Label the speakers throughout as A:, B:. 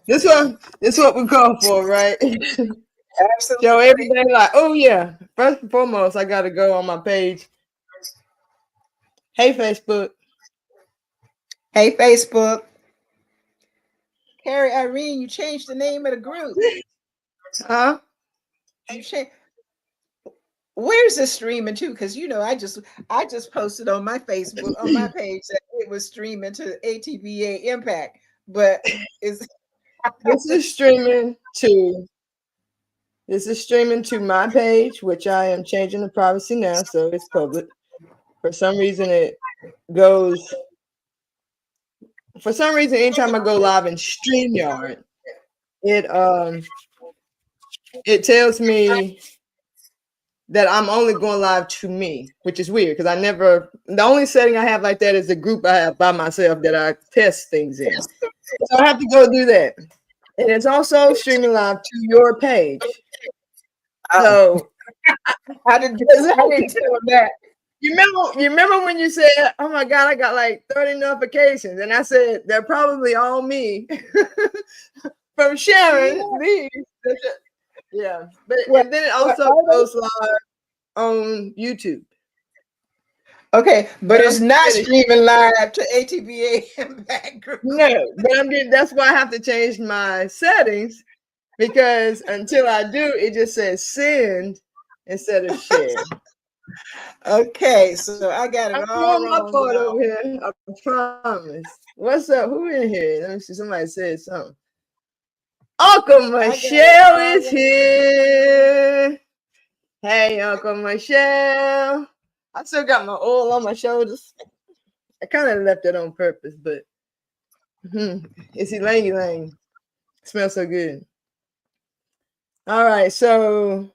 A: This what we call for, right? Show
B: Absolutely.
A: everything like, oh yeah. First and foremost, I gotta go on my page. Hey Facebook.
B: Hey, Facebook. Carrie Irene, you changed the name of the group.
A: Huh?
B: You changed. Where's this streaming to? Because I just posted on my Facebook on my page that it was streaming to ATVA Impact, but is
A: This is streaming to my page, which I am changing the privacy now, so it's public. For some reason goes anytime I go live in StreamYard, it tells me that I'm only going live to me, which is weird because the only setting I have like that is the group I have by myself that I test things in. So I have to go do that. And it's also streaming live to your page. So
B: I didn't tell them that.
A: You remember when you said, "Oh my God, I got like 30 notifications," and I said they're probably all me from sharing these. Yeah, but and then it also goes live on YouTube.
B: Okay, but it's not streaming live to ATVA Impact Group.
A: No, but that's why I have to change my settings because until I do, it just says send instead of share.
B: Okay, so I got it
A: I'm
B: all
A: doing my
B: wrong,
A: part
B: y'all.
A: over here. I promise. What's up? Who in here? Let me see. Somebody said something. Uncle Michelle is here. Hey, Uncle Michelle. I still got my oil on my shoulders. I kind of left it on purpose, but it's Elaine Elaine. Smells so good. All right, so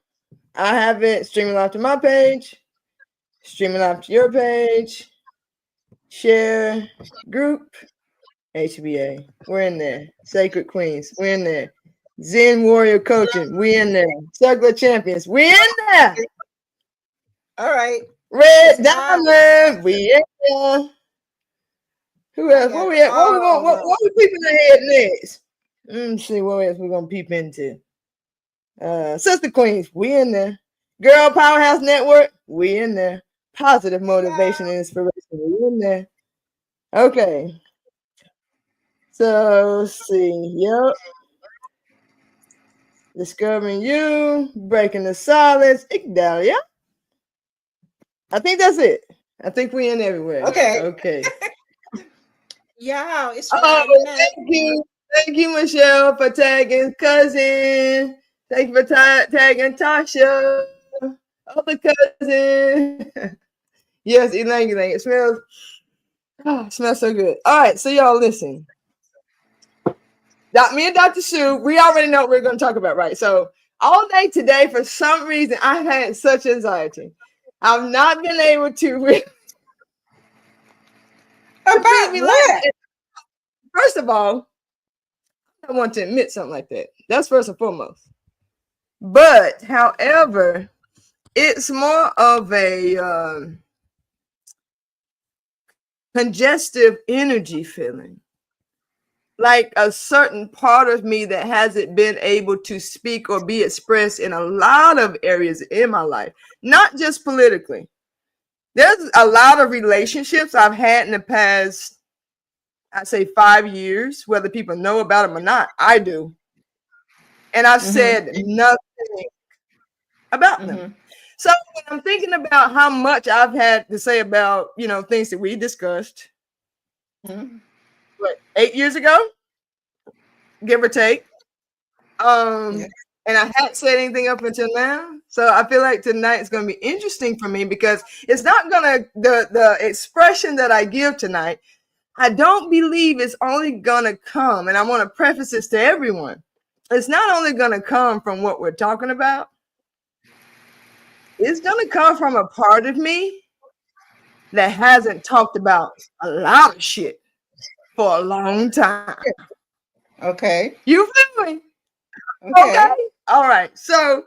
A: I have it streaming live to my page, streaming live to your page, share, group, HBA. We're in there. Sacred Queens. We're in there. Zen Warrior Coaching. We in there. Circle Champions. We in there.
B: All right.
A: Red Diamond. We in there. Who else? What we peeping ahead next? Let me see what else we're gonna peep into. Sister Queens. We in there. Girl Powerhouse Network. We in there. Positive motivation and inspiration. We in there. Okay. So let's see. Yep. Discovering you, breaking the silence, Igdalia. I think that's it. I think we in everywhere. Okay.
B: Yeah, it's Friday night.
A: Thank you, Michelle, for tagging cousin. Thank you for tagging Tasha, other cousin. Yes, Elaine. It smells so good. All right, so y'all listen. Me and Dr. Sue, we already know what we're going to talk about, right? So all day today, for some reason, I've had such anxiety. I've not been able to.
B: About what?
A: First of all, I want to admit something like that. That's first and foremost. But, however, it's more of a congestive energy feeling. Like a certain part of me that hasn't been able to speak or be expressed in a lot of areas in my life, not just politically. There's a lot of relationships I've had in the past, I'd say 5 years, whether people know about them or not. I do. And I've said nothing about them. So when I'm thinking about how much I've had to say about, things that we discussed, 8 years ago, give or take. And I hadn't said anything up until now. So I feel like tonight's going to be interesting for me because it's not going to, the expression that I give tonight, I don't believe it's only going to come, and I want to preface this to everyone. It's not only going to come from what we're talking about. It's going to come from a part of me that hasn't talked about a lot of shit for a long time.
B: Okay.
A: You feel me? Okay. All right. So,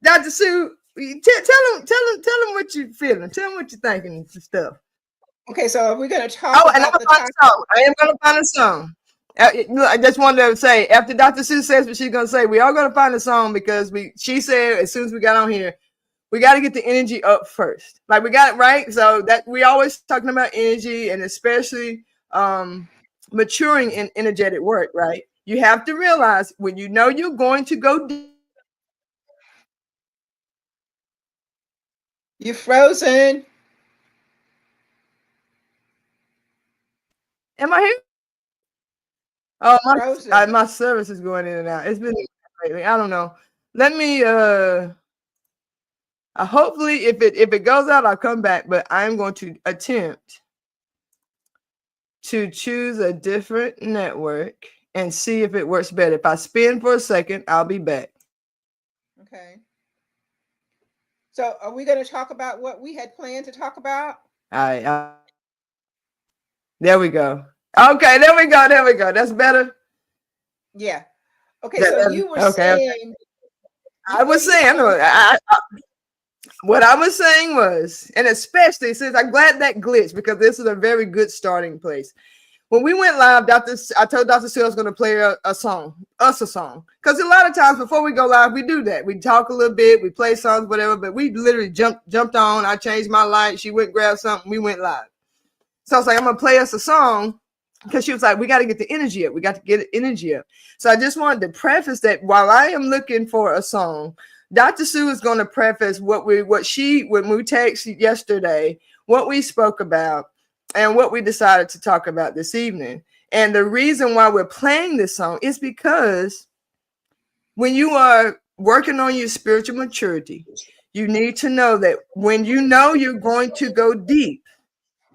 A: Dr. Sue, tell them what you're feeling. Tell them what you're thinking and stuff.
B: Okay, so we're going to talk about
A: I am going to find a song. I just wanted to say, after Dr. Sue says what she's gonna say, we are gonna find a song because she said as soon as we got on here, we got to get the energy up first. Like we got it right. So that we always talking about energy and especially maturing in energetic work, right? You have to realize when you know you're going to go deep.
B: You're frozen.
A: Am I here? Oh,
B: Frozen.
A: my service is going in and out. It's been lately. I don't know. Let me hopefully if it goes out, I'll come back, but I'm going to attempt to choose a different network and see if it works better. If I spin for a second, I'll be back.
B: Okay. So are we going to talk about what we had planned to talk about?
A: All right. There we go. Okay, there we go. There we go. That's better.
B: Yeah. Okay. So you were
A: okay.
B: saying.
A: I was saying, what I was saying was, and especially since I'm glad that glitched because this is a very good starting place. When we went live, I told Dr. Sue I was going to play a song. Because a lot of times before we go live, we do that. We talk a little bit, we play songs, whatever, but we literally jumped on. I changed my light. She went grab something. We went live. So I was like, I'm going to play us a song because she was like, we got to get the energy up. We got to get the energy up. So I just wanted to preface that while I am looking for a song, Dr. Sue is going to preface when we texted yesterday, what we spoke about, and what we decided to talk about this evening. And the reason why we're playing this song is because when you are working on your spiritual maturity, you need to know that when you know you're going to go deep,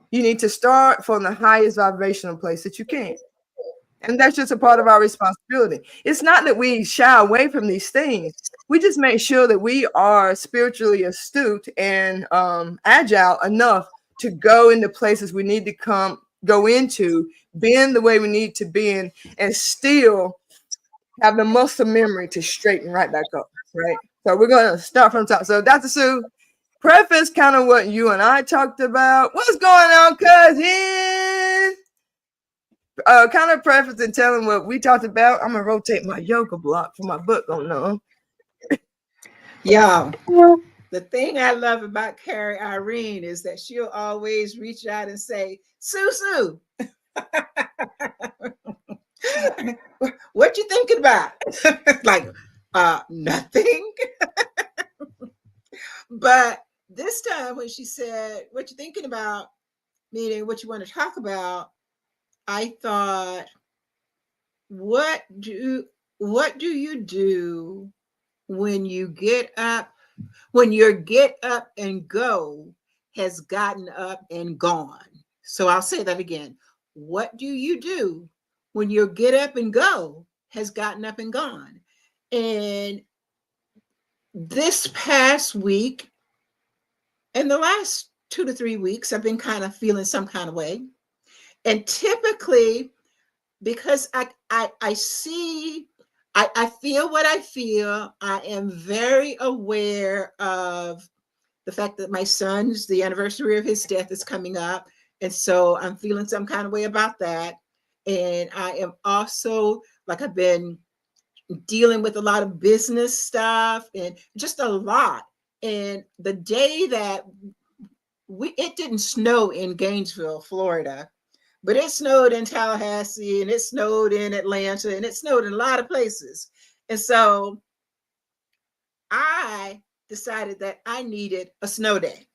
A: you need to start from the highest vibrational place that you can. And that's just a part of our responsibility. It's not that we shy away from these things. We just make sure that we are spiritually astute and agile enough to go into places we need to go into, bend the way we need to bend, and still have the muscle memory to straighten right back up, right? So we're going to start from the top. So Dr. Sue, preface kind of what you and I talked about. What's going on, cousin? Kind of preface and tell them what we talked about. I'm going to rotate my yoga block for my book on them.
B: Yeah. The thing I love about Carrie Irene is that she'll always reach out and say, Sue, what you thinking about? Like, nothing. But this time when she said, what you thinking about, meaning what you want to talk about, I thought, what do you do when you get up, when your get up and go has gotten up and gone? So I'll say that again. What do you do when your get up and go has gotten up and gone? And this past week, in the last 2 to 3 weeks, I've been kind of feeling some kind of way. And typically, because I see, I feel what I feel, I am very aware of the fact that my son's, the anniversary of his death is coming up. And so I'm feeling some kind of way about that. And I am also, like, I've been dealing with a lot of business stuff and just a lot. And the day that it didn't snow in Gainesville, Florida, but it snowed in Tallahassee and it snowed in Atlanta and it snowed in a lot of places. And so I decided that I needed a snow day.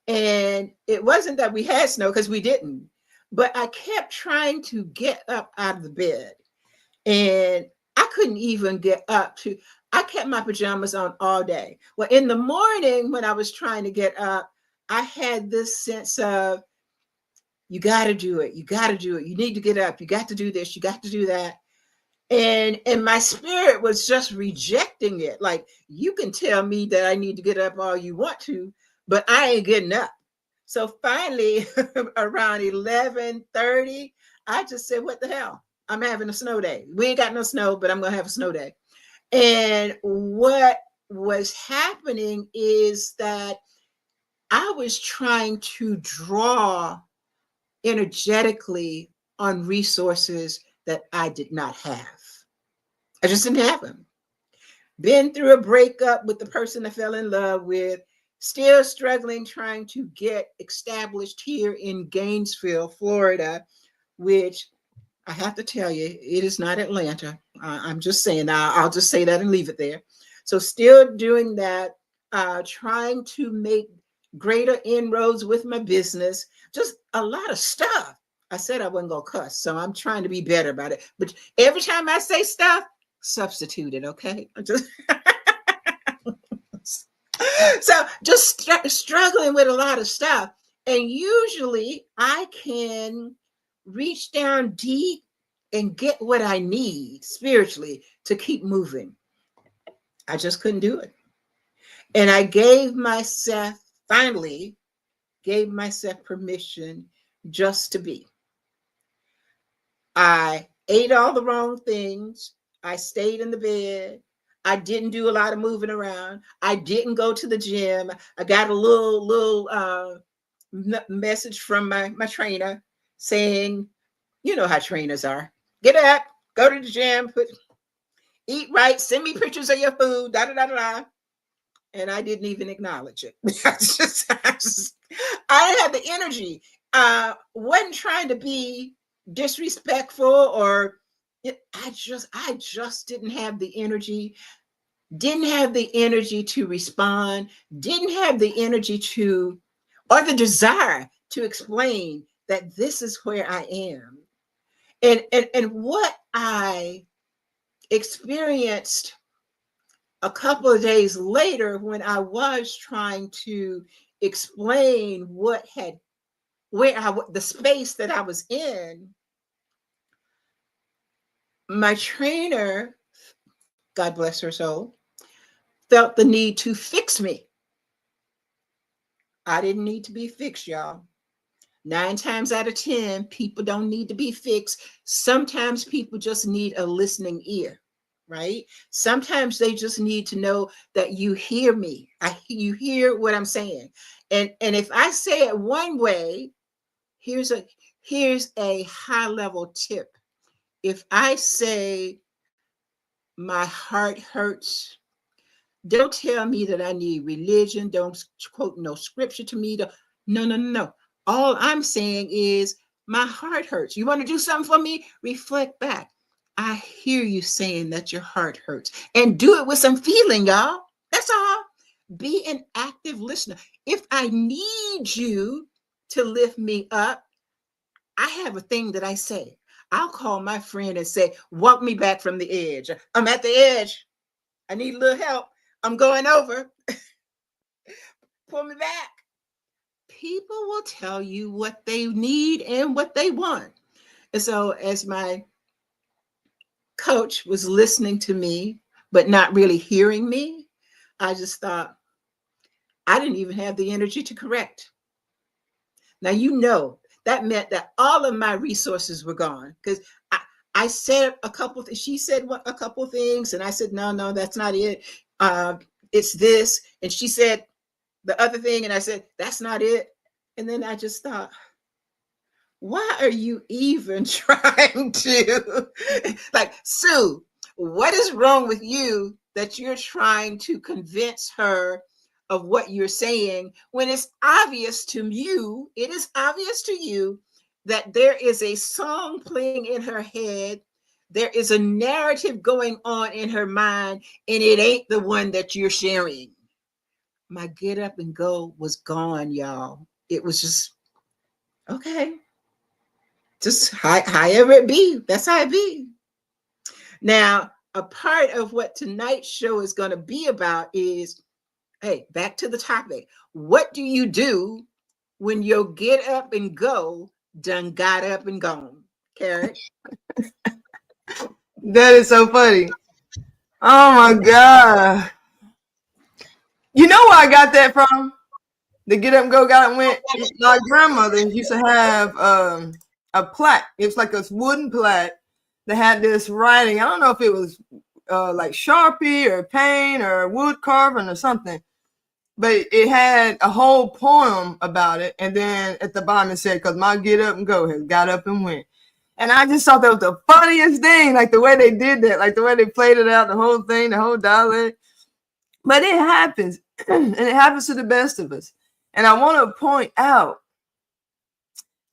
B: And it wasn't that we had snow, because we didn't, but I kept trying to get up out of the bed. And I couldn't even get up to, I kept my pajamas on all day. Well, in the morning when I was trying to get up, I had this sense of, you got to do it. You got to do it. You need to get up. You got to do this. You got to do that. And my spirit was just rejecting it. Like, you can tell me that I need to get up all you want to, but I ain't getting up. So finally, around 11:30, I just said, what the hell? I'm having a snow day. We ain't got no snow, but I'm going to have a snow day. And what was happening is that I was trying to draw energetically on resources that I did not have. I just didn't have them. Been through a breakup with the person I fell in love with, still struggling trying to get established here in Gainesville, Florida, which I have to tell you, it is not Atlanta. I'm just saying, I'll just say that and leave it there. So still doing that, trying to make greater inroads with my business, just a lot of stuff. I said I wasn't going to cuss, so I'm trying to be better about it. But every time I say stuff, substitute it, okay? Just so just struggling with a lot of stuff. And usually I can reach down deep and get what I need spiritually to keep moving. I just couldn't do it. And I finally gave myself permission just to be. I ate all the wrong things. I stayed in the bed. I didn't do a lot of moving around. I didn't go to the gym. I got a little message from my trainer saying, you know how trainers are. Get up, go to the gym, eat right, send me pictures of your food, da da da da. And I didn't even acknowledge it. I had the energy. Wasn't trying to be disrespectful or I just didn't have the energy. Didn't have the energy to respond. Didn't have the energy or the desire to explain that this is where I am. And what I experienced a couple of days later when I was trying to explain the space that I was in, my trainer, God bless her soul, felt the need to fix me. I didn't need to be fixed, y'all. 9 times out of 10, people don't need to be fixed. Sometimes people just need a listening ear, right? Sometimes they just need to know that you hear me. You hear what I'm saying. And if I say it one way, here's a high level tip. If I say my heart hurts, don't tell me that I need religion. Don't quote no scripture to me. No. All I'm saying is my heart hurts. You want to do something for me? Reflect back. I hear you saying that your heart hurts. And do it with some feeling, y'all. That's all. Be an active listener. If I need you to lift me up, I have a thing that I say. I'll call my friend and say, walk me back from the edge. I'm at the edge. I need a little help. I'm going over. Pull me back. People will tell you what they need and what they want. And so as my coach was listening to me, but not really hearing me, I just thought, I didn't even have the energy to correct. Now, that meant that all of my resources were gone because I said she said a couple things and I said, no, that's not it. It's this. And she said the other thing. And I said, that's not it. And then I just thought, why are you even trying to Sue, what is wrong with you that you're trying to convince her of what you're saying when it's obvious to you, that there is a song playing in her head, there is a narrative going on in her mind, and it ain't the one that you're sharing. My get up and go was gone, y'all. It was just, okay. Just however it be, that's how it be. Now, a part of what tonight's show is going to be about is, hey, back to the topic. What do you do when your get up and go done got up and gone? Carrie?
A: That is so funny. Oh my God. You know where I got that from? The get up and go, got up and went. My grandmother used to have a plaque. It was like a wooden plaque that had this writing. I don't know if it was like Sharpie or paint or wood carving or something, but it had a whole poem about it. And then at the bottom it said, because my get up and go has got up and went. And I just thought that was the funniest thing, like the way they did that, like the way they played it out, the whole thing, the whole dialect. But it happens, and it happens to the best of us. And I want to point out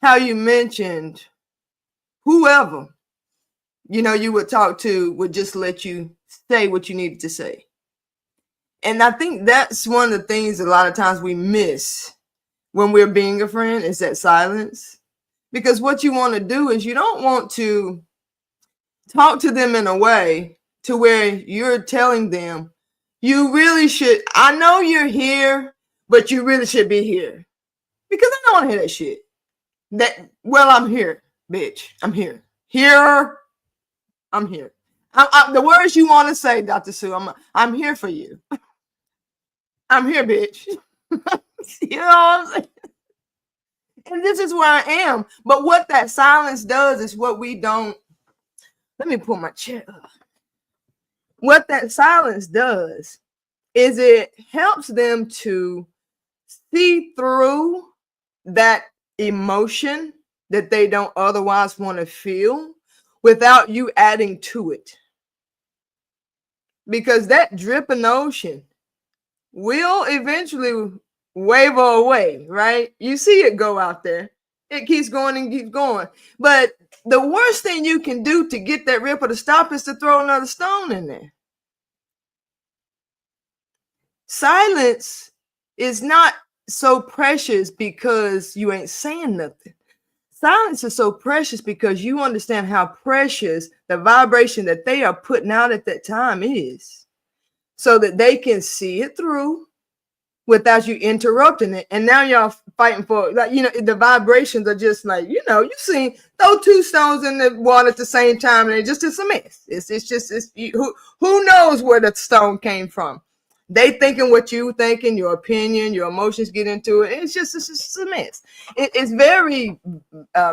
A: how you mentioned whoever, you would talk to would just let you say what you needed to say. And I think that's one of the things a lot of times we miss when we're being a friend is that silence. Because what you want to do is you don't want to talk to them in a way to where you're telling them, you really should, I know you're here, but you really should be here. Because I don't want to hear that shit. Well, I'm here, bitch. I'm here. I'm here. The words you want to say, Dr. Sue, I'm here for you. I'm here, bitch. You know what I'm saying? And this is where I am. But what that silence does is what we don't. Let me pull my chair up. What that silence does is it helps them to see through that emotion that they don't otherwise want to feel without you adding to it. Because that dripping ocean will eventually waver away, right? You see it go out there. It keeps going and keeps going. But the worst thing you can do to get that ripple to stop is to throw another stone in there. Silence is not so precious because you ain't saying nothing. Silence is so precious because you understand how precious the vibration that they are putting out at that time is, so that they can see it through without you interrupting it. And now y'all fighting for, like, the vibrations are just like, you seen throw two stones in the water at the same time and it's a mess. Who knows where the stone came from? They thinking what you thinking, your opinion, your emotions get into it. It's just a mess. It's very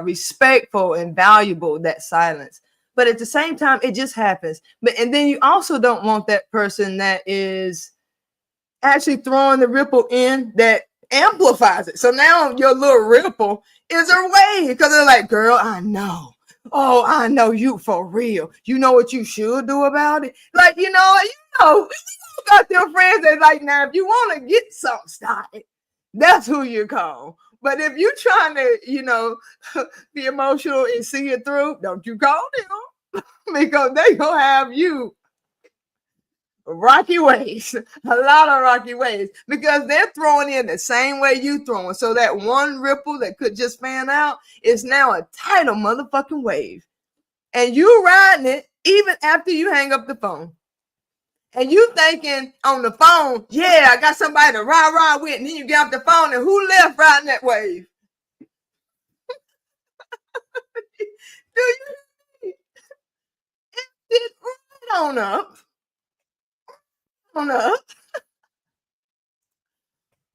A: respectful and valuable, that silence. But at the same time, it just happens. And then you also don't want that person that is actually throwing the ripple in that amplifies it. So now your little ripple is a wave because they're like, girl, I know. Oh, I know you for real. You know what you should do about it? Like, you got your friends that like, now if you want to get something started, that's who you call. But if you're trying to, be emotional and see it through, don't you call them because they gonna have you rocky ways, a lot of rocky ways, because they're throwing in the same way you throwing. So that one ripple that could just fan out is now a tidal motherfucking wave. And you riding it even after you hang up the phone. And you thinking on the phone, yeah, I got somebody to ride with, and then you get off the phone, and who left riding that wave? Do you? It right on up.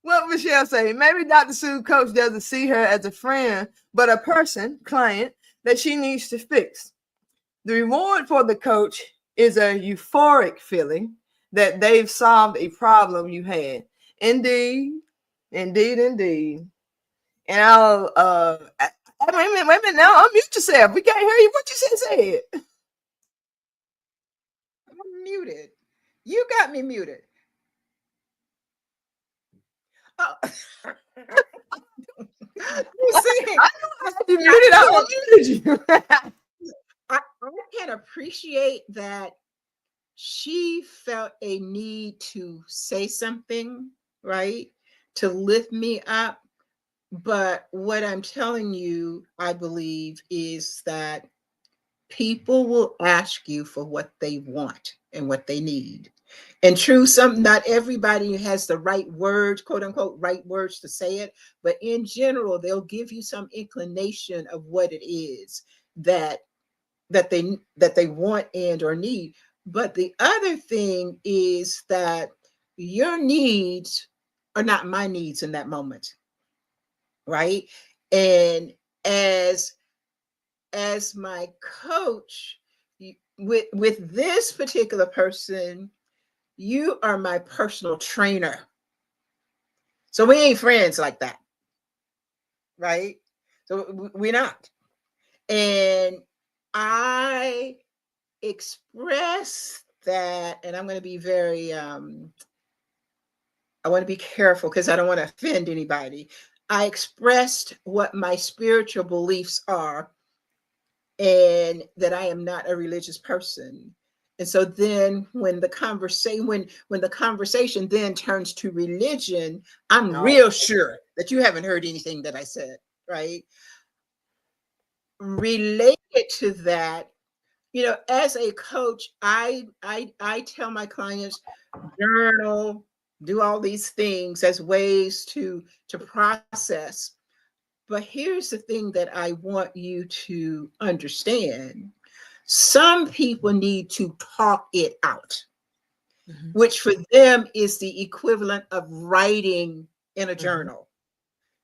A: What Michelle say? Maybe Dr. Sue coach doesn't see her as a friend, but a person, client, that she needs to fix. The reward for the coach is a euphoric feeling that they've solved a problem you had. Indeed. And I'll wait a minute now. Unmute yourself. We can't hear you. What you said, say it.
B: I'm muted. You got me muted. Oh. You see,
A: you muted. I unmuted you.
B: I can appreciate that she felt a need to say something, right? To lift me up. But what I'm telling you, I believe, is that people will ask you for what they want and what they need. And true, not everybody has the right words, quote unquote, right words to say it. But in general, they'll give you some inclination of what it is that they want and or need. But the other thing is that your needs are not my needs in that moment, right? And as my coach, with this particular person, you are my personal trainer. So we ain't friends like that, right? So we're not. And I express that, and I'm going to be very, I want to be careful because I don't want to offend anybody. I expressed what my spiritual beliefs are and that I am not a religious person. And so then when the conversation when the conversation then turns to religion, I'm
A: No.
B: real sure that you haven't heard anything that I said, right? Related to that, as a coach, I tell my clients, journal, do all these things as ways to process. But here's the thing that I want you to understand. Some people need to talk it out, which for them is the equivalent of writing in a journal.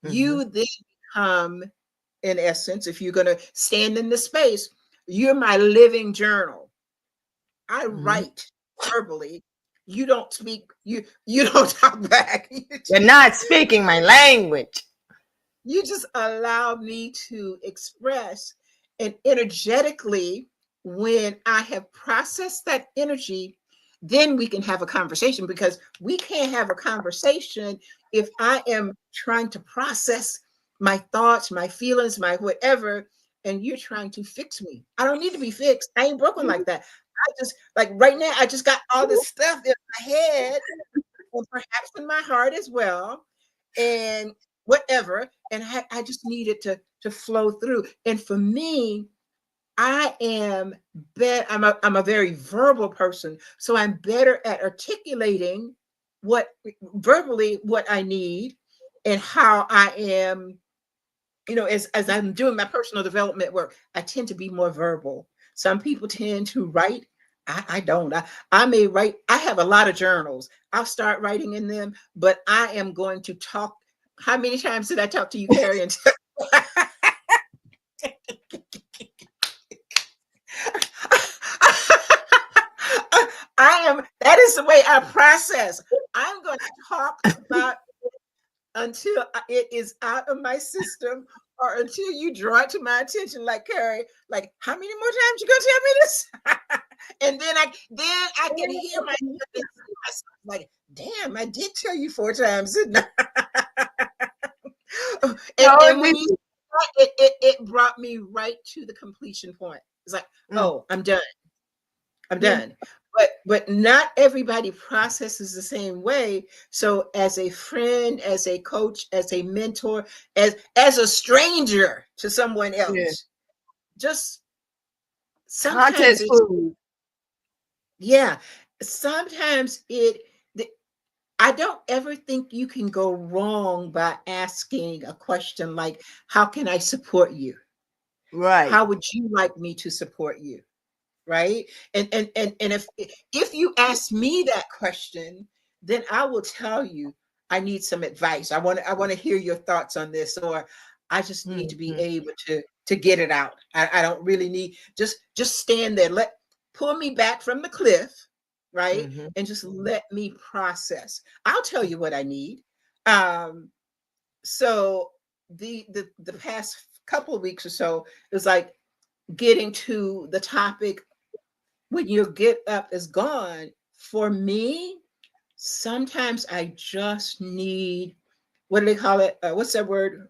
B: You then become, in essence, if you're going to stand in the space, you're my living journal. I write verbally. You don't speak, you don't talk back.
A: You're not speaking my language.
B: You just allow me to express, and energetically, when I have processed that energy, then we can have a conversation, because we can't have a conversation if I am trying to process my thoughts, my feelings, my whatever, and you're trying to fix me. I don't need to be fixed. I ain't broken like that. I just, like right now, I just got all this stuff in my head and perhaps in my heart as well, and whatever. And I just needed to flow through. And for me, I'm a very verbal person. So I'm better at articulating what verbally what I need and how I am, as I'm doing my personal development work, I tend to be more verbal. Some people tend to write. I don't. I may write. I have a lot of journals. I'll start writing in them, but I am going to talk. How many times did I talk to you, Carrie? That is the way I process. I'm going to talk about until it is out of my system, or until you draw it to my attention, like, Carrie, like, how many more times you gonna tell me this? And then I can hear myself like, damn, I did tell you 4 times, didn't I? and when you it brought me right to the completion point. It's like, oh, I'm done. I'm done. But not everybody processes the same way. So as a friend, as a coach, as a mentor, as a stranger to someone else, just sometimes sometimes I don't ever think you can go wrong by asking a question like, how can I support you?
A: Right.
B: How would you like me to support you? Right. And if you ask me that question, then I will tell you, I need some advice. I want to hear your thoughts on this, or I just need to be able to get it out. I don't really need, just stand there, pull me back from the cliff, right? And just let me process. I'll tell you what I need. So the past couple of weeks or so, it was like getting to the topic, when your get up is gone. For me, sometimes I just need, what do they call it? What's that word?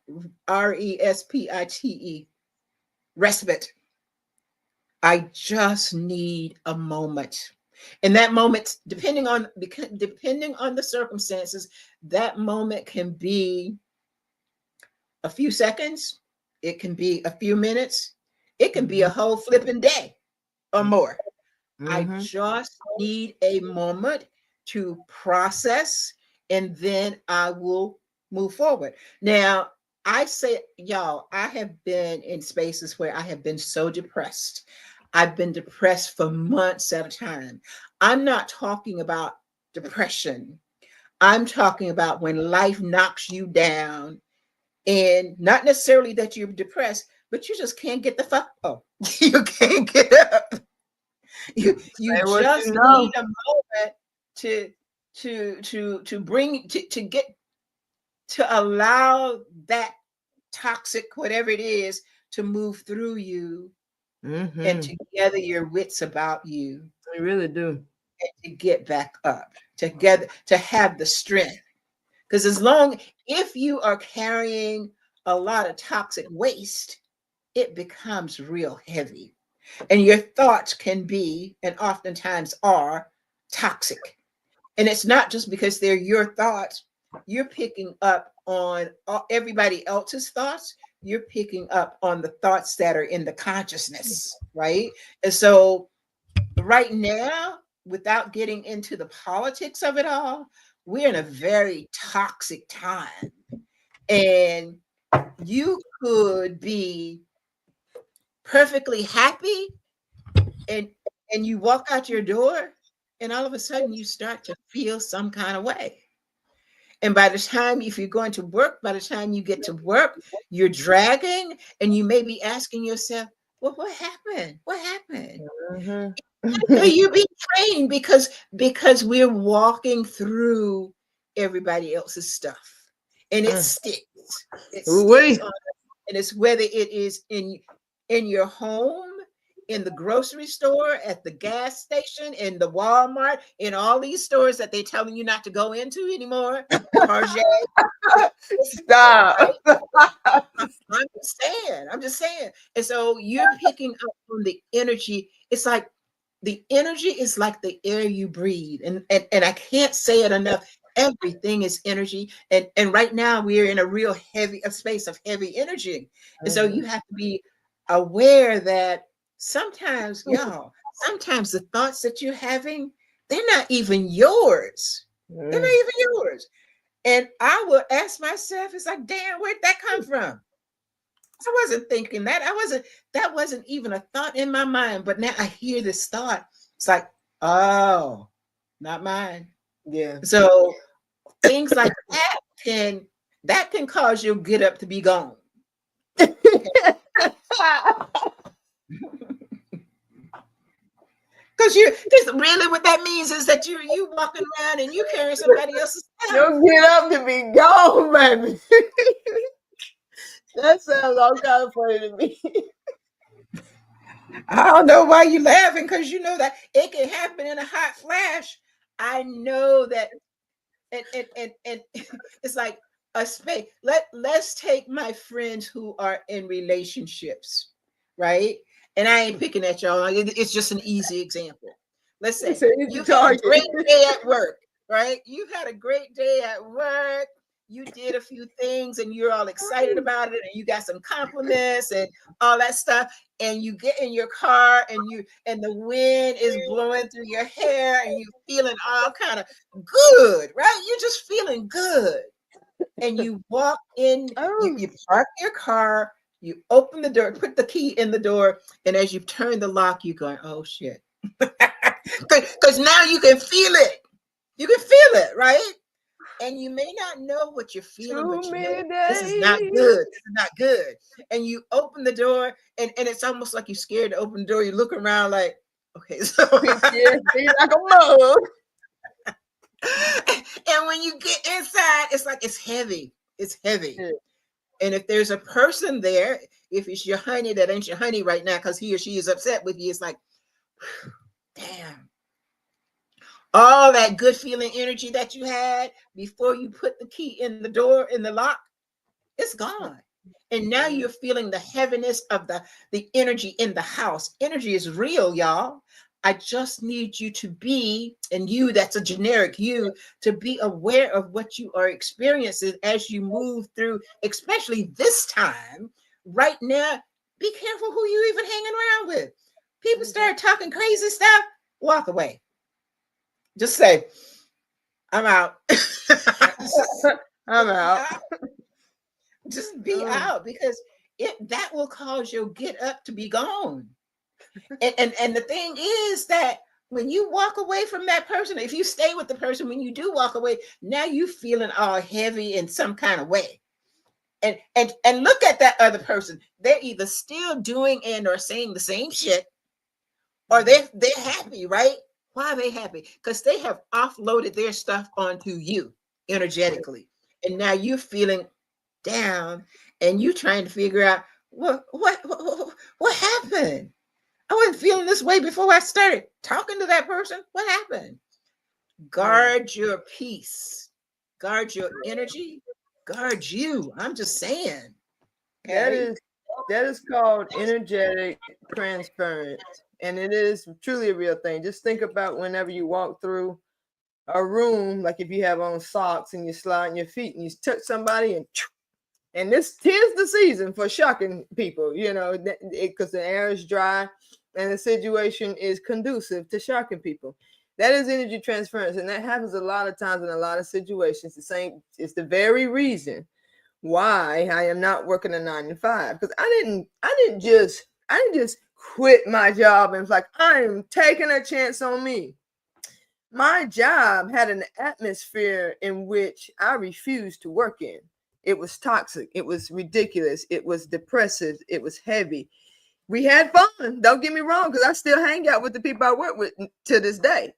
B: RESPITE, respite. I just need a moment. And that moment, depending on the circumstances, that moment can be a few seconds, it can be a few minutes, it can be a whole flipping day or more. I just need a moment to process, and then I will move forward. Now, I say, y'all, I have been in spaces where I have been so depressed. I've been depressed for months at a time. I'm not talking about depression. I'm talking about when life knocks you down, and not necessarily that you're depressed, but you just can't get the fuck up. You can't get up. You just need a moment to bring to get to allow that toxic, whatever it is, to move through you and
A: Mm-hmm.
B: to gather your wits about you
A: We really do.
B: and to get back up, together, to have the strength. Because if you are carrying a lot of toxic waste, it becomes real heavy. And your thoughts can be, and oftentimes are, toxic. And it's not just because they're your thoughts, you're picking up on everybody else's thoughts. You're picking up on the thoughts that are in the consciousness, right? And so, right now, without getting into the politics of it all, we're in a very toxic time. And you could be perfectly happy and you walk out your door and all of a sudden you start to feel some kind of way. And by the time, if you're going to work, by the time you get to work, you're dragging and you may be asking yourself, well, what happened? What happened? So
A: Mm-hmm.
B: you're being trained because we're walking through everybody else's stuff. And it sticks. It sticks
A: Wait.
B: on, and it's whether it is in your home, in the grocery store, at the gas station, in the Walmart, in all these stores that they're telling you not to go into anymore. Target.
A: Stop.
B: Right? I'm just saying. And so you're picking up on the energy. It's like the energy is like the air you breathe. And I can't say it enough. Everything is energy. And right now we're in a real a space of heavy energy. And so you have to be aware that sometimes, sometimes the thoughts that you're having, they're not even yours. They're not even yours. And I will ask myself, it's like, damn, where'd that come from? I wasn't thinking that. That wasn't even a thought in my mind. But now I hear this thought. It's like, oh, not mine.
A: Yeah.
B: So things like that can cause your get up to be gone. Because really what that means is that you walking around and you carrying somebody else's stuff.
A: You'll get up to be gone, baby. That sounds all kind of funny to me.
B: I don't know why you're laughing, because you know that it can happen in a hot flash. I know that, and it's like a space. Let's take my friends who are in relationships, right? And I ain't picking at y'all. It's just an easy example. Let's say you've had a great day at work, right? You've had a great day at work. You did a few things and you're all excited about it, and you got some compliments and all that stuff. And you get in your car and the wind is blowing through your hair and you're feeling all kind of good, right? You're just feeling good. And you walk in, you park your car, you open the door, put the key in the door, and as you turn the lock, you're going, oh shit. Because now you can feel it. You can feel it, right? And you may not know what you're feeling, but you know this is not good. This is not good. And you open the door, and it's almost like you're scared to open the door. You look around like, okay, so
A: PTSD like a mug.
B: And when you get inside, it's like it's heavy. It's heavy. Yeah. And if there's a person there, if it's your honey that ain't your honey right now because he or she is upset with you, it's like, damn. All that good feeling energy that you had before you put the key in the door, in the lock, it's gone. And now you're feeling the heaviness of the energy in the house. Energy is real, y'all. I just need you to be, and you, that's a generic you, to be aware of what you are experiencing as you move through, especially this time. Right now, be careful who you even hanging around with. People start talking crazy stuff, walk away. Just say, I'm out.
A: I'm out.
B: Just be out, because that will cause your get up to be gone. And the thing is that when you walk away from that person, if you stay with the person, when you do walk away, now you feeling all heavy in some kind of way. And look at that other person. They're either still doing and or saying the same shit, or they're happy, right? Why are they happy? Because they have offloaded their stuff onto you energetically. And now you're feeling down and you trying to figure out, what happened? I wasn't feeling this way before I started talking to that person. What happened? Guard your peace, guard your energy, guard you. I'm just saying. Okay.
A: That is called energetic transference, and it is truly a real thing. Just think about whenever you walk through a room, like if you have on socks and you slide your feet and you touch somebody and this tis the season for shocking people, you know, because the air is dry and the situation is conducive to shocking people. That is energy transference, and that happens a lot of times in a lot of situations. It's the very reason why I am not working a 9 to 5, because I didn't just quit my job and it's like I'm taking a chance on me. My job had an atmosphere in which I refused to work in. It was toxic. It was ridiculous. It was depressive. It was heavy. We had fun. Don't get me wrong, because I still hang out with the people I work with to this day.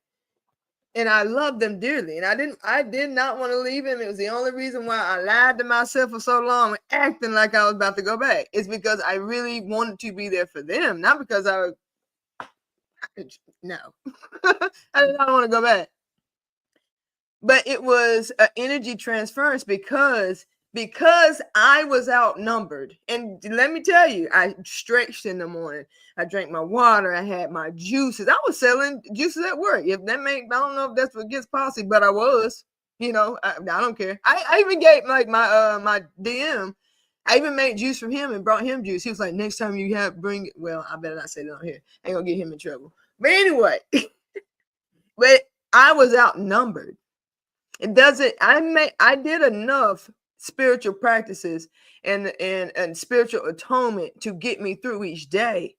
A: And I love them dearly. And I did not want to leave him. It was the only reason why I lied to myself for so long, acting like I was about to go back. It's because I really wanted to be there for them, not because no. I did not want to go back. But it was an energy transference because I was outnumbered. And let me tell you, I stretched in the morning. I drank my water. I had my juices. I was selling juices at work. If that I don't know if that's what gets posse, but I was. You know, I don't care. I even gave like my DM. I even made juice from him and brought him juice. He was like, next time you bring it. Well, I better not say that on here. I ain't gonna get him in trouble. But anyway, but I was outnumbered. It doesn't. I did enough spiritual practices and spiritual atonement to get me through each day.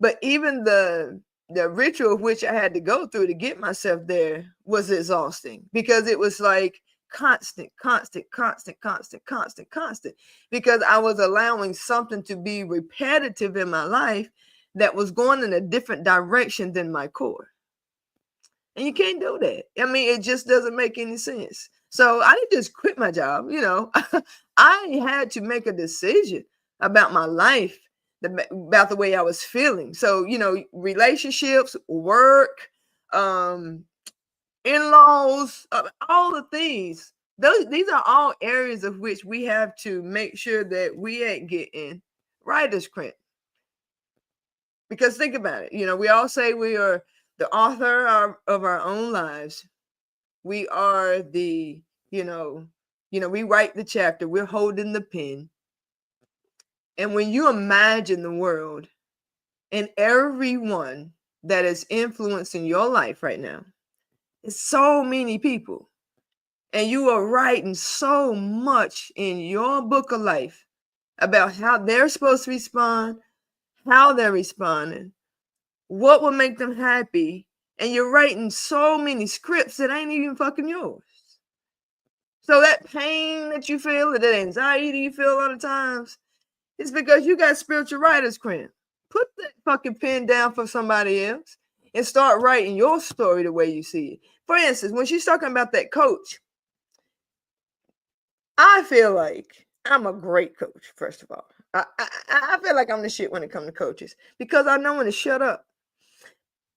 A: But even the ritual of which I had to go through to get myself there was exhausting, because it was like constant, because I was allowing something to be repetitive in my life that was going in a different direction than my core. And you can't do that. I mean, it just doesn't make any sense. So I didn't just quit my job. You know, I had to make a decision about my life, about the way I was feeling. So, you know, relationships, work, in-laws, all the things. These are all areas of which we have to make sure that we ain't getting writer's cramp. Because think about it. You know, we all say we are the author of our own lives. We are the, you know, we write the chapter, we're holding the pen. And when you imagine the world and everyone that is influencing your life right now, it's so many people. And you are writing so much in your book of life about how they're supposed to respond, how they're responding, what will make them happy. And you're writing so many scripts that ain't even fucking yours. So that pain that you feel, that anxiety you feel a lot of times, it's because you got spiritual writer's cramp. Put that fucking pen down for somebody else and start writing your story the way you see it. For instance, when she's talking about that coach, I feel like I'm a great coach, first of all. I feel like I'm the shit when it comes to coaches, because I know when to shut up.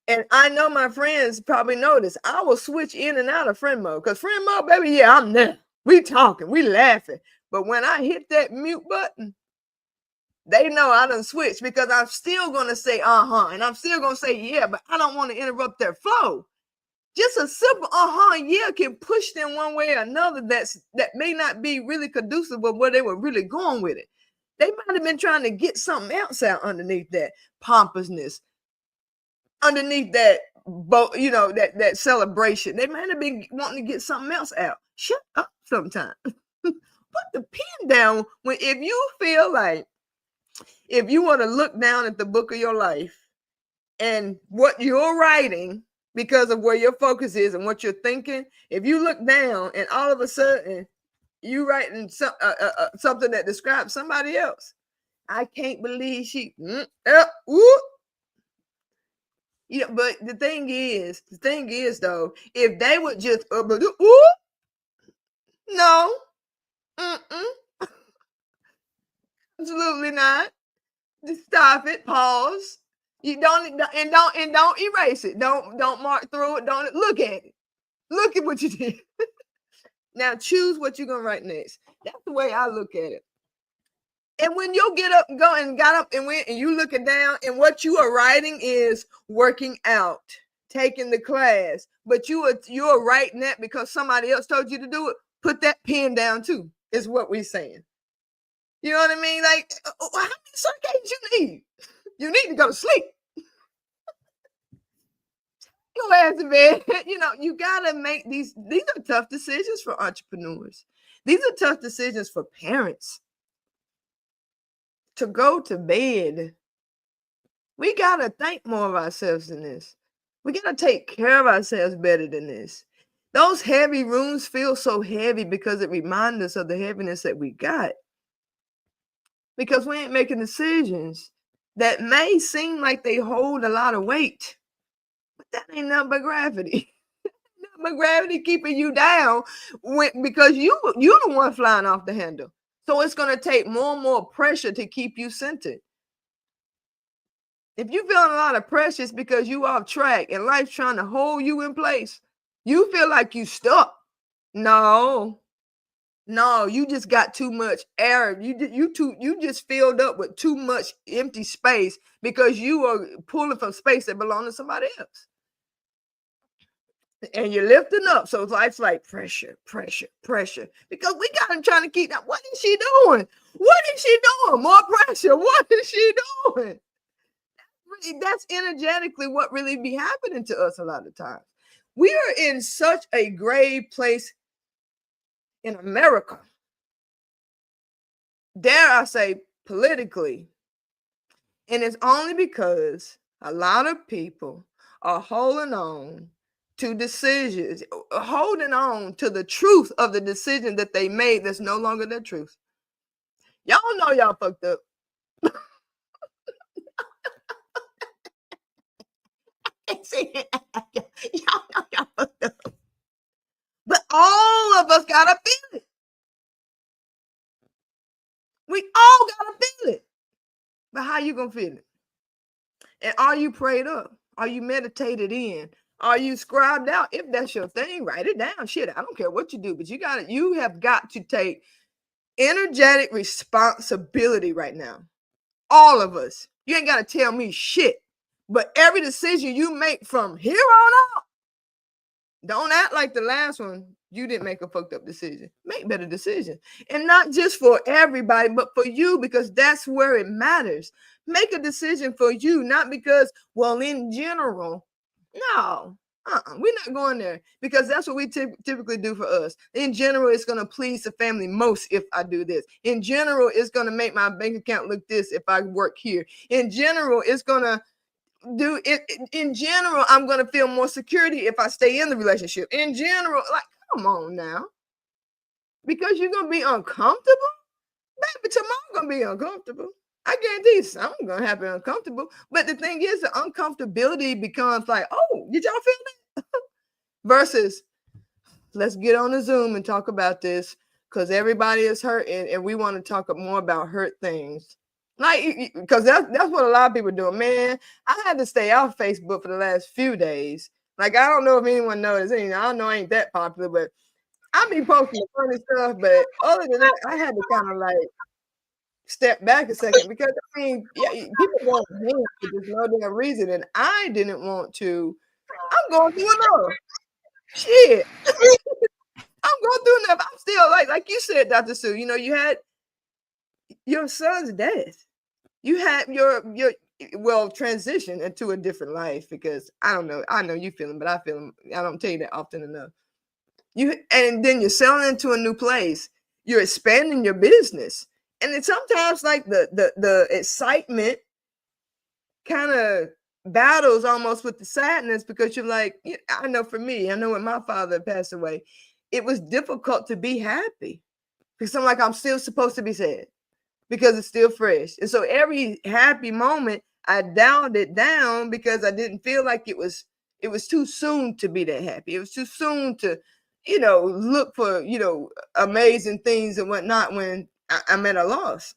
A: And I know my friends probably notice I will switch in and out of friend mode. Because friend mode, baby, yeah, I'm there. We talking, we laughing. But when I hit that mute button, they know I done switched, because I'm still going to say and I'm still going to say yeah, but I don't want to interrupt their flow. Just a simple yeah can push them one way or another that may not be really conducive with where they were really going with it. They might have been trying to get something else out underneath that pompousness, underneath that, you know, that celebration. They might have been wanting to get something else out. Shut up sometimes. Put the pen down if you feel like, if you want to look down at the book of your life and what you're writing, because of where your focus is and what you're thinking, if you look down and all of a sudden you writing something that describes somebody else, I can't believe she. You know, but the thing is though, if they would just no, absolutely not. Just stop it. Pause. You don't erase it. Don't mark through it. Don't look at it. Look at what you did. Now choose what you're gonna write next. That's the way I look at it. And when you get up and go and got up and went and you looking down and what you are writing is working out, taking the class, but you are writing that because somebody else told you to do it. Put that pen down too, is what we're saying. You know what I mean? Like, how many circades you need? You need to go to sleep. Go ahead to bed. You know, you gotta make these are tough decisions for entrepreneurs. These are tough decisions for parents. To go to bed. We gotta think more of ourselves than this. We gotta take care of ourselves better than this. Those heavy rooms feel so heavy because it reminds us of the heaviness that we got. Because we ain't making decisions that may seem like they hold a lot of weight, but that ain't nothing but gravity. Nothing but gravity keeping you down because you the one flying off the handle. So it's going to take more and more pressure to keep you centered. If you're feeling a lot of pressure, it's because you off track and life's trying to hold you in place. You feel like you stuck. No, you just got too much air. You just filled up with too much empty space because you are pulling from space that belongs to somebody else. And you're lifting up. So life's like pressure. Because we got him trying to keep that. What is she doing? More pressure. What is she doing? That's energetically what really be happening to us a lot of times. We are in such a grave place in America. Dare I say politically. And it's only because a lot of people are holding on to decisions, holding on to the truth of the decision that they made that's no longer their truth. Y'all know y'all fucked up. Y'all know y'all fucked up. But all of us gotta feel it. We all gotta feel it. But how you gonna feel it? And are you prayed up? Are you meditated in? Are you scribed out? If that's your thing, write it down. Shit, I don't care what you do, but you have got to take energetic responsibility right now. All of us. You ain't got to tell me shit. But every decision you make from here on out, don't act like the last one you didn't make a fucked up decision. Make better decisions. And not just for everybody, but for you, because that's where it matters. Make a decision for you, not because, well, in general. No, we're not going there because that's what we typically do for us. In general, it's going to please the family most if I do this. In general, it's going to make my bank account look this if I work here. In general, it's going to do it. In general, I'm going to feel more security if I stay in the relationship. In general, like, come on now. Because you're going to be uncomfortable? Baby, tomorrow going to be uncomfortable. I guarantee you something's going to happen uncomfortable. But the thing is, the uncomfortability becomes like, oh, did y'all feel that? Versus, let's get on the Zoom and talk about this because everybody is hurting and we want to talk more about hurt things. Like, because that's what a lot of people are doing. Man, I had to stay off Facebook for the last few days. Like, I don't know if anyone noticed. I don't know I ain't that popular, but I be posting funny stuff. But other than that, I had to kind of like step back a second because I mean, yeah, people go for just no damn reason, and I didn't want to. I'm going through enough. Shit, I'm going through enough. I'm still like you said, Dr. Sue. You know, you had your son's death. You had your transition into a different life because I don't know. I know you feel him, but I feel him. I don't tell you that often enough. And then you're selling into a new place. You're expanding your business. And it's sometimes like the excitement kind of battles almost with the sadness because you're like, I know for me, I know when my father passed away, it was difficult to be happy because I'm like, I'm still supposed to be sad because it's still fresh. And so every happy moment, I dialed it down because I didn't feel like it was too soon to be that happy. It was too soon to, look for, amazing things and whatnot when I'm at a loss.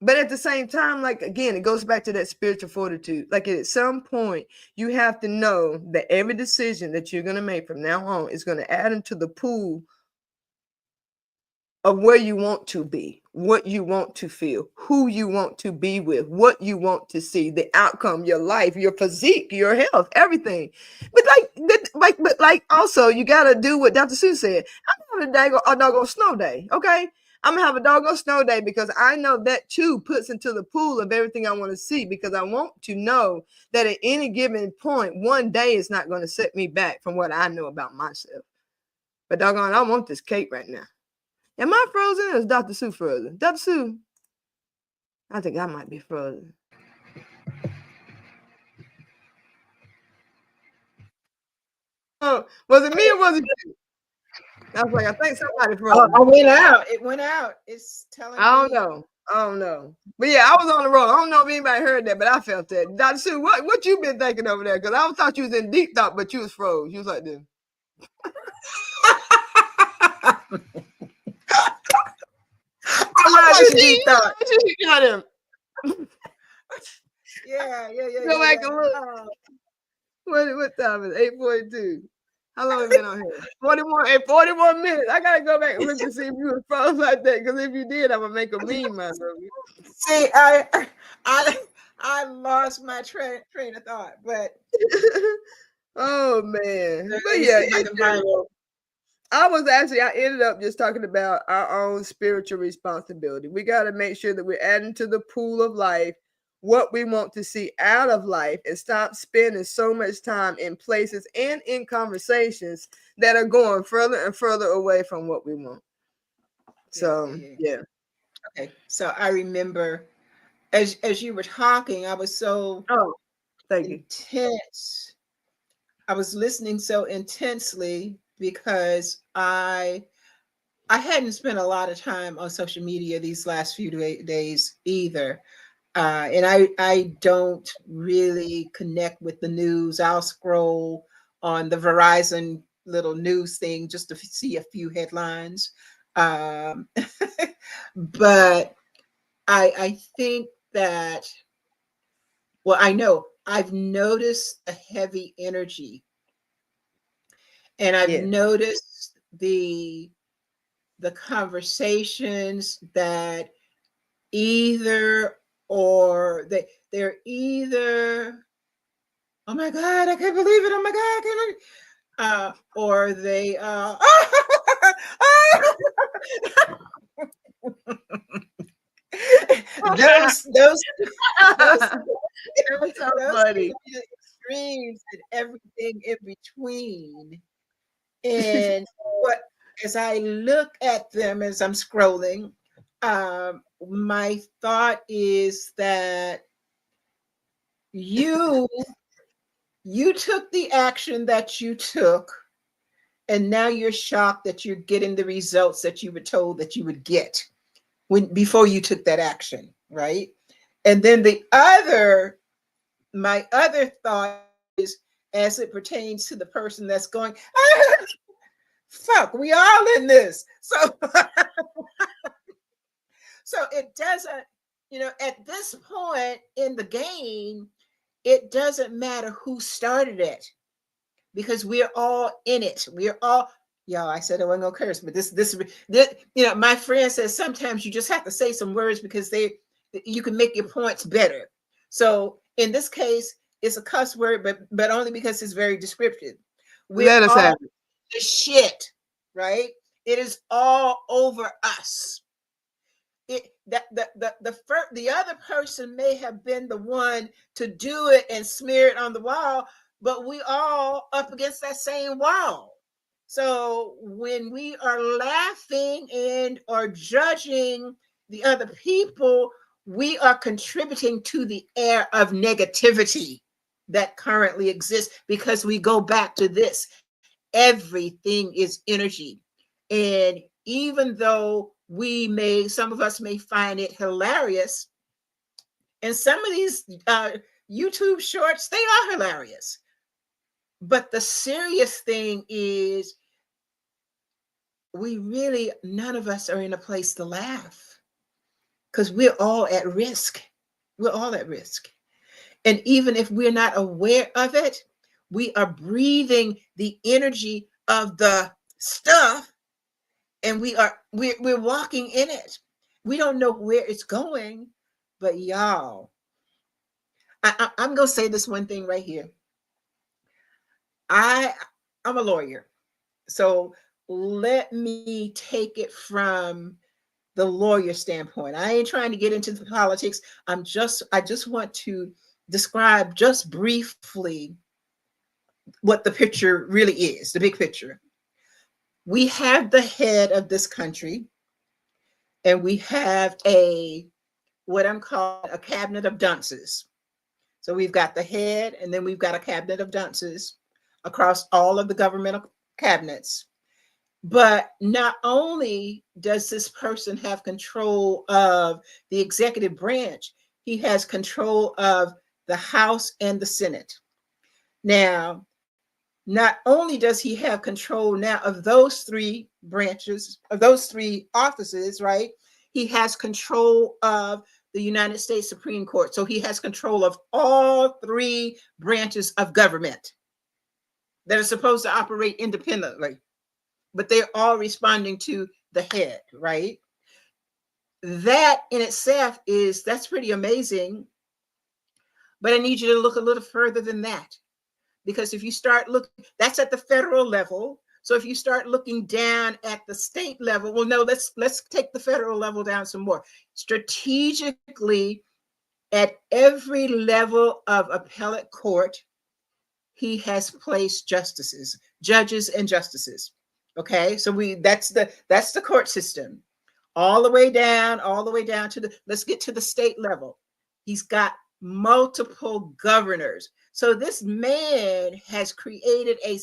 A: But at the same time, like, again, it goes back to that spiritual fortitude. Like, at some point, you have to know that every decision that you're going to make from now on is going to add into the pool of where you want to be, what you want to feel, who you want to be with, what you want to see, the outcome, your life, your physique, your health, everything. But like also you gotta do what Dr. Sue said. I'm having a doggone snow day, okay? I'm gonna have a doggone snow day because I know that too puts into the pool of everything I want to see, because I want to know that at any given point, one day is not going to set me back from what I know about myself. But doggone, I want this cake right now. Am I frozen or is Dr. Sue frozen? Dr. Sue, I think I might be frozen. Oh, was it me or was it you? I was like, I think somebody frozen.
B: I went out. It went out. It's telling me.
A: I don't know. But yeah, I was on the road. I don't know if anybody heard that, but I felt that. Dr. Sue, what you been thinking over there? Because I thought you was in deep thought, but you was froze. You was like this.
B: I was in deep thought.
A: You got him.
B: Yeah.
A: Go back and look. What time is it? 8:42. How long have we been on here? 41 minutes. I gotta go back and look to see if you were froze like that. Because if you did, I'm gonna make a meme out of you.
B: See, I lost my train of thought, but
A: oh man. But yeah, I ended up just talking about our own spiritual responsibility. We got to make sure that we're adding to the pool of life what we want to see out of life, and stop spending so much time in places and in conversations that are going further and further away from what we want. So, yeah.
B: Okay. So I remember as you were talking, I was so intense. I was listening so intensely because I hadn't spent a lot of time on social media these last few days either. And I don't really connect with the news. I'll scroll on the Verizon little news thing just to see a few headlines. But I think that, well, I know I've noticed a heavy energy, and I've noticed the conversations that they're either, oh my God, I can't believe it, oh my God, I can't believe it. Or they those
A: so funny.
B: Extremes and everything in between. And as I look at them as I'm scrolling, my thought is that you took the action that you took, and now you're shocked that you're getting the results that you were told that you would get before you took that action, right? And then my other thought is, as it pertains to the person that's going, fuck, we all in this. So so it doesn't, at this point in the game, it doesn't matter who started it, because we're all in it. We're all, I said I wasn't gonna curse, but this, my friend says sometimes you just have to say some words because you can make your points better. So in this case, it's a cuss word, but only because it's very descriptive.
A: Let us have it.
B: The shit, right? It is all over us. The other person may have been the one to do it and smear it on the wall, but we all up against that same wall. So when we are laughing and or judging the other people, we are contributing to the air of negativity that currently exists, because we go back to this. Everything is energy. And even though some of us may find it hilarious, and some of these YouTube shorts, they are hilarious. But the serious thing is, none of us are in a place to laugh. because we're all at risk. We're all at risk. And even if we're not aware of it, we are breathing the energy of the stuff, and we're walking in it. We don't know where it's going, but y'all, I'm gonna say this one thing right here. I I'm a lawyer, so let me take it from the lawyer standpoint. I ain't trying to get into the politics. I just want to describe just briefly what the picture really is, the big picture. We have the head of this country, and we have a what I'm calling a cabinet of dunces. So we've got the head, and then we've got a cabinet of dunces across all of the governmental cabinets. But not only does this person have control of the executive branch, he has control of the House and the Senate. Now, not only does he have control now of those three branches, of those three offices, right? He has control of the United States Supreme Court. So he has control of all three branches of government that are supposed to operate independently, but they're all responding to the head, right? That in itself that's pretty amazing. But I need you to look a little further than that. Because if you start looking, that's at the federal level. So if you start looking down at the state level, well, no, let's take the federal level down some more. Strategically, at every level of appellate court, he has placed justices, judges, and justices. Okay, so that's the court system, all the way down to the. Let's get to the state level. He's got multiple governors. So this man has created a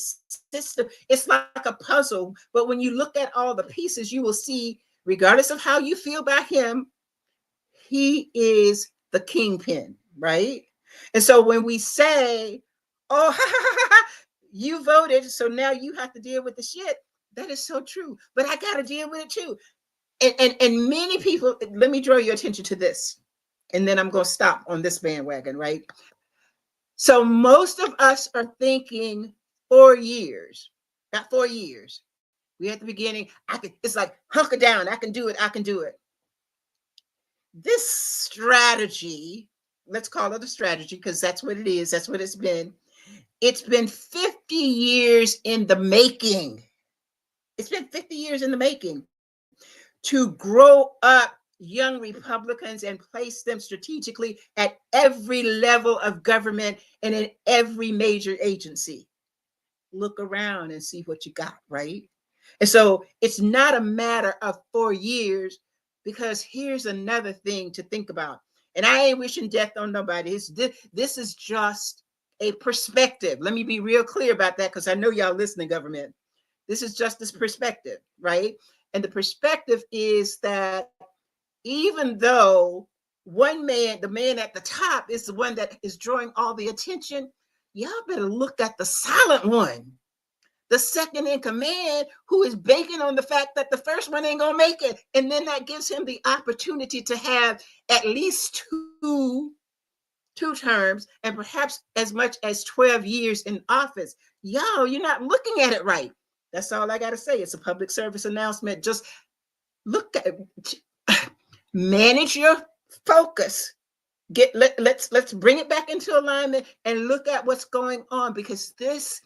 B: system. It's like a puzzle, but when you look at all the pieces, you will see, regardless of how you feel about him, he is the kingpin, right? And so when we say, oh, you voted, so now you have to deal with the shit, that is so true. But I got to deal with it too. And many people, let me draw your attention to this, and then I'm going to stop on this bandwagon, right? So most of us are thinking 4 years, not 4 years. We at the beginning, it's like hunker down. I can do it. I can do it. This strategy, let's call it a strategy because that's what it is. That's what it's been. It's been 50 years in the making. It's been 50 years in the making to grow up young Republicans and place them strategically at every level of government and in every major agency. Look around and see what you got, right? And so it's not a matter of 4 years, because here's another thing to think about. And I ain't wishing death on nobody. This is just a perspective. Let me be real clear about that, because I know y'all listening, government. This is just this perspective, right? And the perspective is that even though one man, the man at the top, is the one that is drawing all the attention, y'all better look at the silent one, the second in command, who is banking on the fact that the first one ain't gonna make it. And then that gives him the opportunity to have at least two terms, and perhaps as much as 12 years in office. Y'all, you're not looking at it right. That's all I got to say. It's a public service announcement. Just look at, manage your focus. Let's bring it back into alignment and look at what's going on, because this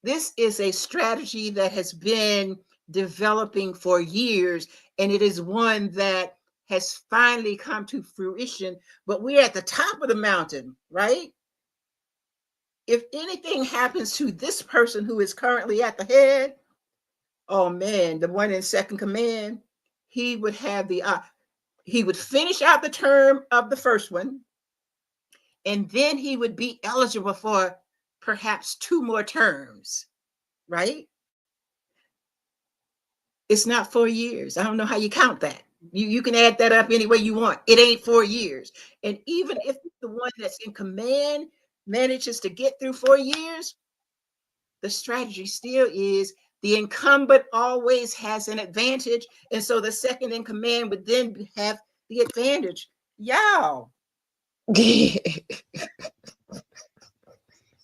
B: is a strategy that has been developing for years, and it is one that has finally come to fruition. But we're at the top of the mountain, right? If anything happens to this person who is currently at the head, oh man, the one in second command, he would have he would finish out the term of the first one, and then he would be eligible for perhaps 2 more terms, right? It's not 4 years. I don't know how you count that. You can add that up any way you want. It ain't 4 years. And even if the one that's in command manages to get through 4 years, the strategy still is the incumbent always has an advantage. And so the second in command would then have the advantage. Y'all.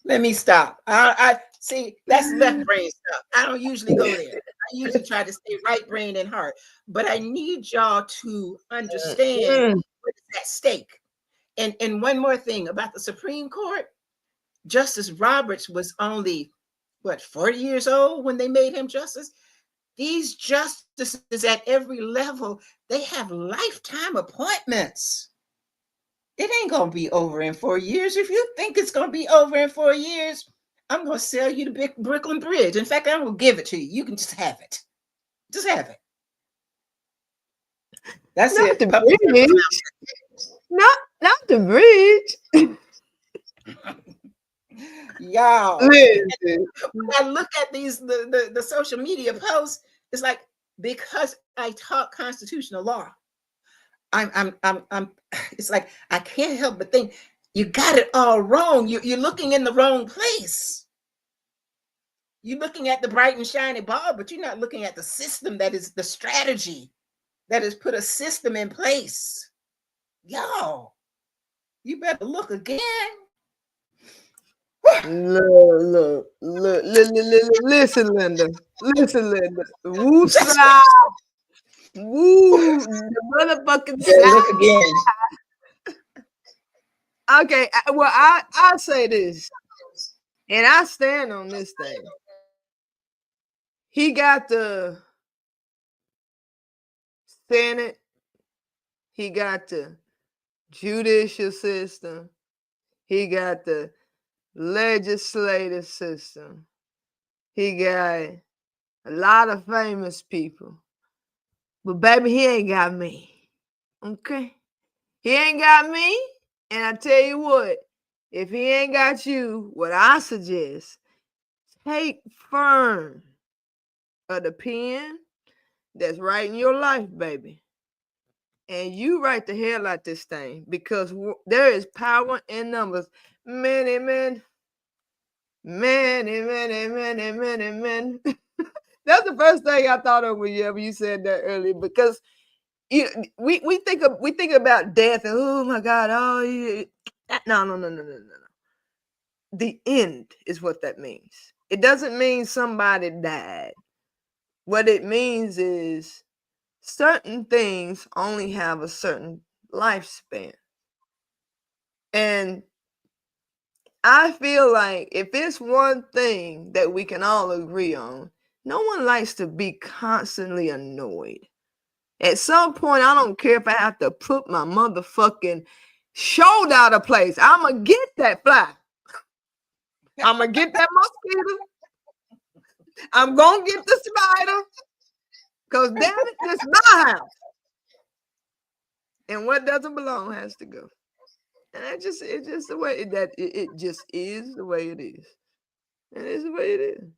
B: Let me stop. I see that's left brain stuff. I don't usually go there. I usually try to stay right brain and heart. But I need y'all to understand what's at stake. And one more thing about the Supreme Court. Justice Roberts was only, what, 40 years old when they made him justice? These justices at every level, they have lifetime appointments. It ain't going to be over in 4 years. If you think it's going to be over in 4 years, I'm going to sell you the Brooklyn Bridge. In fact, I'm going to give it to you. You can just have it. Just have it. That's
A: not
B: it.
A: The bridge. Not the bridge.
B: Y'all,
A: Listen.
B: when I look at these the social media posts, it's like, because I taught constitutional law, I'm it's like I can't help but think you got it all wrong. You're looking in the wrong place. You're looking at the bright and shiny ball, but you're not looking at the system that is the strategy that has put a system in place. Y'all, you better look again.
A: Look, listen, Linda. Listen, Linda. Woo, side. Woo, the motherfucking side.
B: Look again.
A: Okay, well, I say this, and I stand on this thing. He got the Senate. He got the judicial system. He got the legislative system. He got a lot of famous people. But baby, he ain't got me. Okay? He ain't got me. And I tell you what, if he ain't got you, what I suggest, take firm of the pen that's writing your life, baby. And you write the hell out this thing, because there is power in numbers. Many men. That's the first thing I thought of when you said that earlier, because we think about death and, oh my God, oh yeah. No. The end is what that means. It doesn't mean somebody died. What it means is certain things only have a certain lifespan. And I feel like if it's one thing that we can all agree on, no one likes to be constantly annoyed. At some point, I don't care if I have to put my motherfucking shoulder out of place. I'm going to get that fly. I'm going to get that mosquito. I'm going to get the spider. Because damn it, this is my house. And what doesn't belong has to go. And it's just the way that it just is the way it is. And it's the way it is.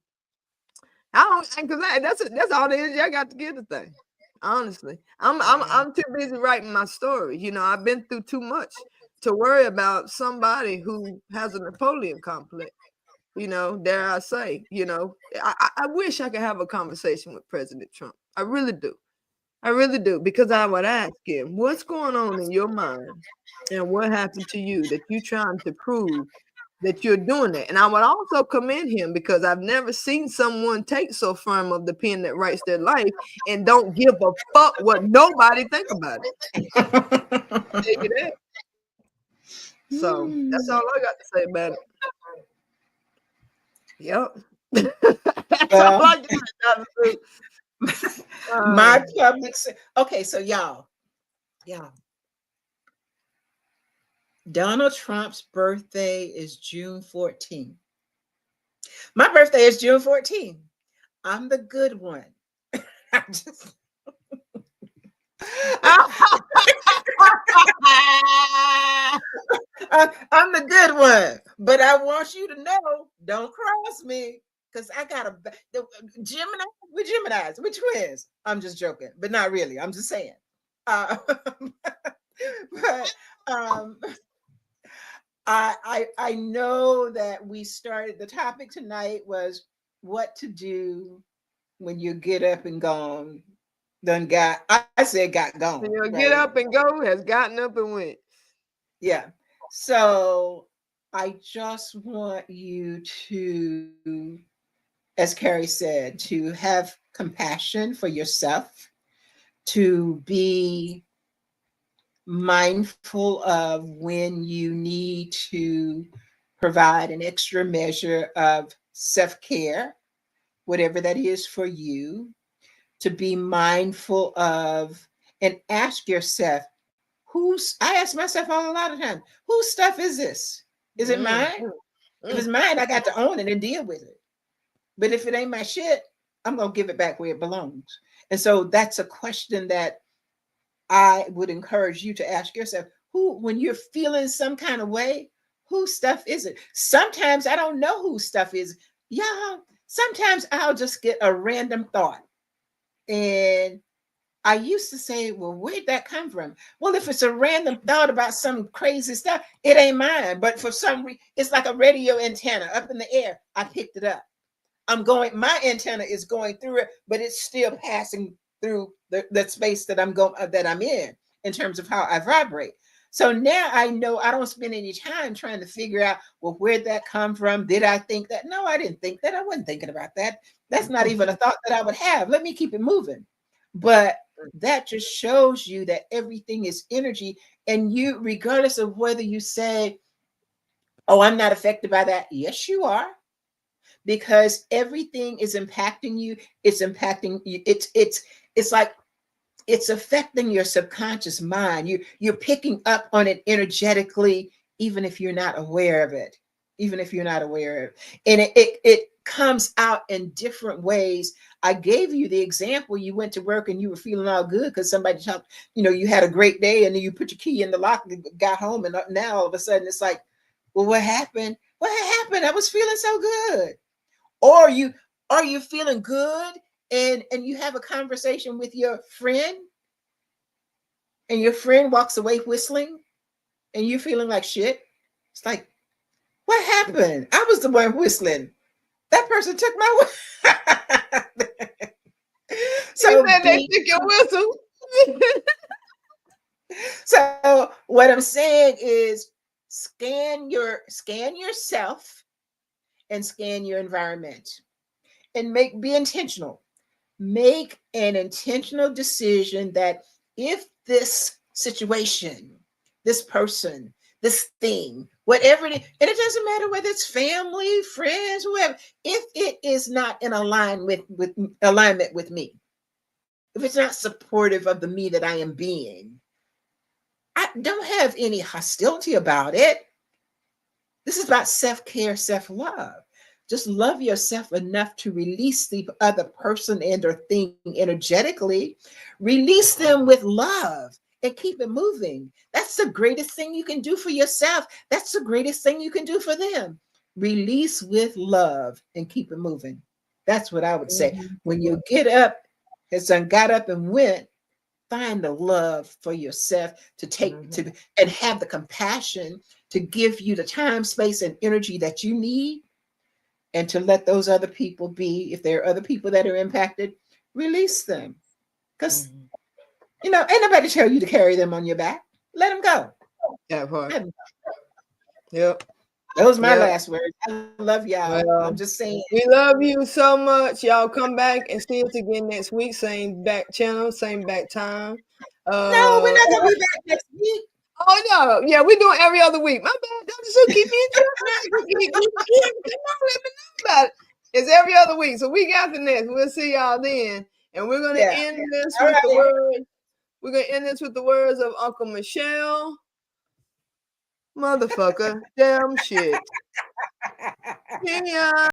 A: I don't, because that's all there is. I got to get the thing. Honestly, I'm too busy writing my story. You know, I've been through too much to worry about somebody who has a Napoleon complex. You know, dare I say, you know, I wish I could have a conversation with President Trump. I really do. I really do, because I would ask him, what's going on in your mind and what happened to you that you're trying to prove that you're doing that? And I would also commend him, because I've never seen someone take so firm of the pen that writes their life and don't give a fuck what nobody think about it. Take it out. So that's all I got to say about it. Yep. That's all I got to do.
B: My public. Okay, so y'all. Donald Trump's birthday is June 14th. My birthday is June 14th. I'm the good one. I'm just. I'm the good one, but I want you to know, don't cross me, because I got Gemini. We're Geminis. We're twins. I'm just joking, but not really. I'm just saying. But I know that we started, the topic tonight was what to do when you get up and gone, done got, I said got gone,
A: Your
B: right?
A: get up and go has gotten up and went.
B: Yeah. So I just want you to, as Carrie said, to have compassion for yourself, to be mindful of when you need to provide an extra measure of self care, whatever that is for you, to be mindful of and ask yourself, I ask myself a lot of times, whose stuff is this? Is it
A: Mm,
B: mine?
A: mm,
B: If it's
A: mm.
B: mine, I got to own it and deal with it. But if it ain't my shit, I'm going to give it back where it belongs. And so that's a question that I would encourage you to ask yourself, when you're feeling some kind of way, whose stuff is it? Sometimes I don't know whose stuff is. Yeah, sometimes I'll just get a random thought. And I used to say, well, where'd that come from? Well, if it's a random thought about some crazy stuff, it ain't mine. But for some reason, it's like a radio antenna up in the air. I picked it up. My antenna is going through it, but it's still passing through the space that I'm in terms of how I vibrate. So now I know I don't spend any time trying to figure out, well, where'd that come from? Did I think that? No, I didn't think that. I wasn't thinking about that. That's not even a thought that I would have. Let me keep it moving. But that just shows you that everything is energy. And you, regardless of whether you say, oh, I'm not affected by that. Yes, you are, because everything is impacting you. It's impacting you. It's like it's affecting your subconscious mind. You're picking up on it energetically, even if you're not aware of it. Even if you're not aware of it. And it comes out in different ways. I gave you the example. You went to work and you were feeling all good because somebody talked, you had a great day, and then you put your key in the lock and got home, and now all of a sudden it's like, well, what happened? What happened? I was feeling so good. Or are you feeling good, and you have a conversation with your friend, and your friend walks away whistling, and you're feeling like shit. It's like, what happened? I was the one whistling. That person took my
A: You
B: so
A: said they
B: be
A: took your whistle.
B: so what I'm saying is, scan yourself and scan your environment, and be intentional. Make an intentional decision that if this situation, this person, this thing, whatever it is, and it doesn't matter whether it's family, friends, whoever, if it is not in alignment with me, if it's not supportive of the me that I am being, I don't have any hostility about it. This is about self-care, self-love. Just love yourself enough to release the other person and or thing energetically. Release them with love and keep it moving. That's the greatest thing you can do for yourself. That's the greatest thing you can do for them. Release with love and keep it moving. That's what I would say.
A: Mhm,
B: When you get up, as I got up and went, find the love for yourself
A: mhm,
B: and have the compassion to give you the time, space, and energy that you need, and to let those other people be. If there are other people that are impacted, release them, because
A: mhm.
B: ain't nobody tell you to carry them on your back. Let them go.
A: That part.
B: Let 'em
A: Yep.
B: go. Those are my
A: Yep.
B: last words. I love y'all. I'm
A: Well,
B: just saying.
A: we love you so much. Y'all come back and see us again next week. Same back channel, same back time.
B: No, we're
A: Uh
B: not gonna be back next week.
A: oh no, yeah, we're doing every other week. My bad, Dr. Sue, keep me in check. Come on, let me know about it. It's every other week. So week after next, we'll see y'all then. And we're gonna
B: Yeah.
A: end this
B: All
A: with the
B: right.
A: words. We're gonna end this with the words of Uncle Michelle. Motherfucker, damn shit. Yeah.